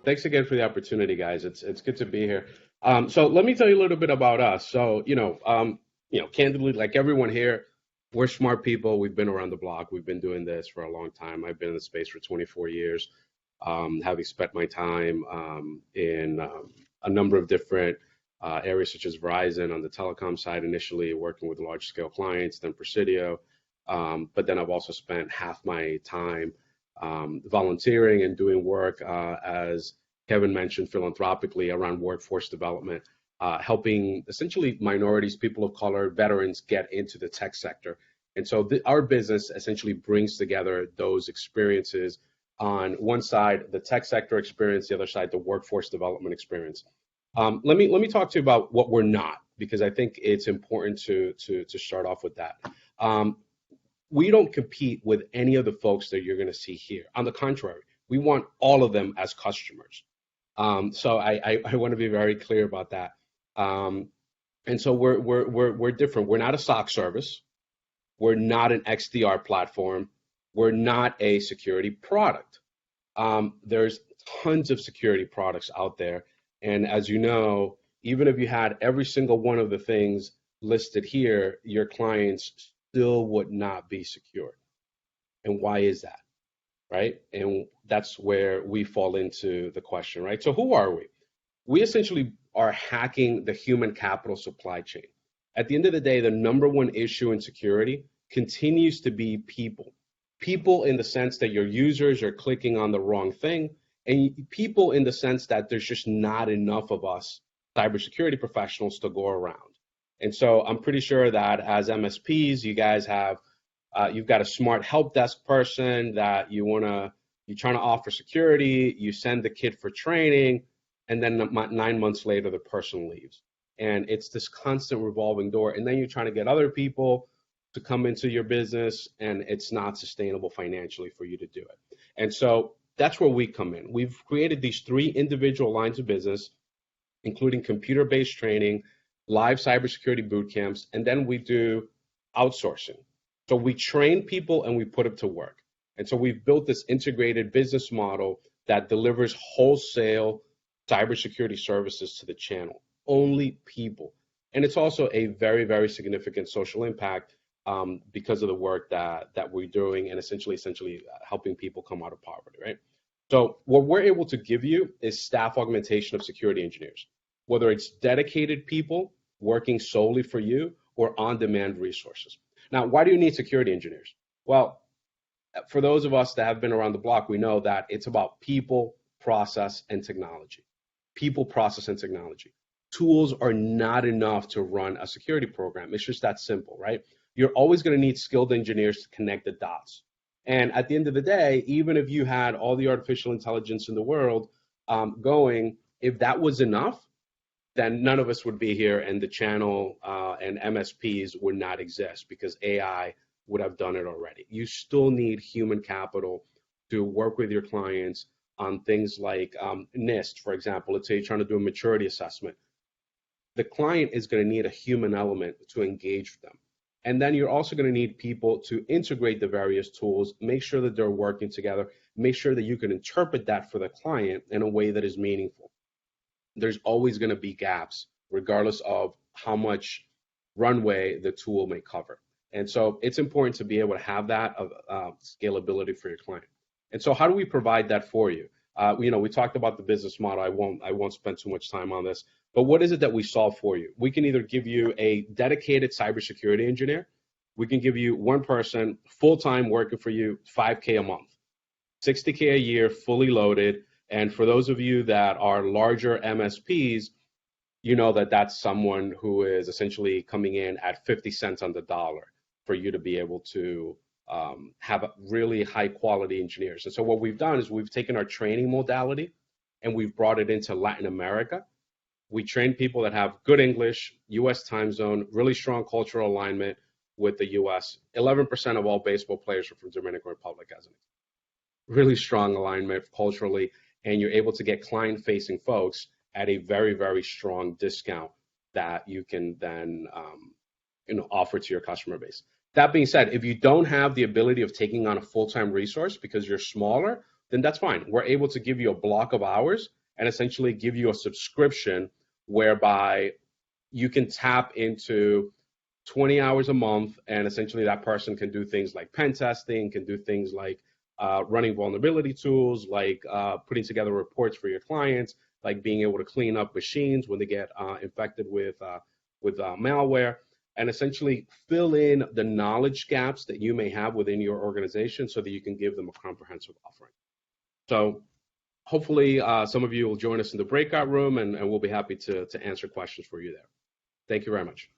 Thanks again for the opportunity, guys. It's good to be here. So let me tell you a little bit about us. So candidly, like everyone here, we're smart people. We've been around the block. We've been doing this for a long time. I've been in the space for 24 years, having spent my time in a number of different areas, such as Verizon on the telecom side, initially working with large scale clients, then Presidio. But then I've also spent half my time volunteering and doing work, as Kevin mentioned, philanthropically around workforce development, helping essentially minorities, people of color, veterans get into the tech sector. And so our business essentially brings together those experiences. On one side, the tech sector experience, the other side, the workforce development experience. Let me talk to you about what we're not, because I think it's important to start off with that. We don't compete with any of the folks that you're going to see here. On the contrary, we want all of them as customers. So I want to be very clear about that. And so we're different. We're not a SOC service. We're not an XDR platform. We're not a security product. There's tons of security products out there. And as you know, even if you had every single one of the things listed here, your clients still would not be secure. And why is that? Right? And that's where we fall into the question, right? So who are we? We essentially are hacking the human capital supply chain. At the end of the day, the number one issue in security continues to be people. People in the sense that your users are clicking on the wrong thing, and people in the sense that there's just not enough of us cybersecurity professionals to go around. And so I'm pretty sure that as MSPs, you guys have you've got a smart help desk person that you're trying to offer security, you send the kid for training, and then 9 months later the person leaves. And it's this constant revolving door. And then you're trying to get other people to come into your business, and it's not sustainable financially for you to do it. And so that's where we come in. We've created these 3 individual lines of business, including computer-based training, live cybersecurity boot camps, and then we do outsourcing. So we train people and we put them to work. And so we've built this integrated business model that delivers wholesale cybersecurity services to the channel, only people. And it's also a very, very significant social impact because of the work that we're doing and essentially helping people come out of poverty, right? So what we're able to give you is staff augmentation of security engineers, whether it's dedicated people working solely for you or on-demand resources. Now, why do you need security engineers? Well, for those of us that have been around the block, we know that it's about people, process, and technology. People, process, and technology. Tools are not enough to run a security program. It's just that simple, right? You're always going to need skilled engineers to connect the dots. And at the end of the day, even if you had all the artificial intelligence in the world going, if that was enough, then none of us would be here, and the channel and MSPs would not exist because AI would have done it already. You still need human capital to work with your clients on things like NIST, for example. Let's say you're trying to do a maturity assessment. The client is going to need a human element to engage them. And then you're also going to need people to integrate the various tools, make sure that they're working together, make sure that you can interpret that for the client in a way that is meaningful. There's always going to be gaps, regardless of how much runway the tool may cover. And so it's important to be able to have that scalability for your client. And so how do we provide that for you? We talked about the business model. I won't spend too much time on this. But what is it that we solve for you? We can either give you a dedicated cybersecurity engineer. We can give you one person full-time working for you, $5K a month, $60K a year, fully loaded. And for those of you that are larger MSPs, you know that that's someone who is essentially coming in at 50 cents on the dollar for you to be able to have really high quality engineers. And so what we've done is we've taken our training modality and we've brought it into Latin America. We train people that have good English, US time zone, really strong cultural alignment with the US. 11% of all baseball players are from Dominican Republic, as an really strong alignment culturally, and you're able to get client-facing folks at a very, very strong discount that you can then offer to your customer base. That being said, if you don't have the ability of taking on a full-time resource because you're smaller, then that's fine. We're able to give you a block of hours and essentially give you a subscription whereby you can tap into 20 hours a month, and essentially that person can do things like pen testing, can do things like running vulnerability tools, like putting together reports for your clients, like being able to clean up machines when they get infected with malware, and essentially fill in the knowledge gaps that you may have within your organization so that you can give them a comprehensive offering. So hopefully some of you will join us in the breakout room, and we'll be happy to answer questions for you there. Thank you very much.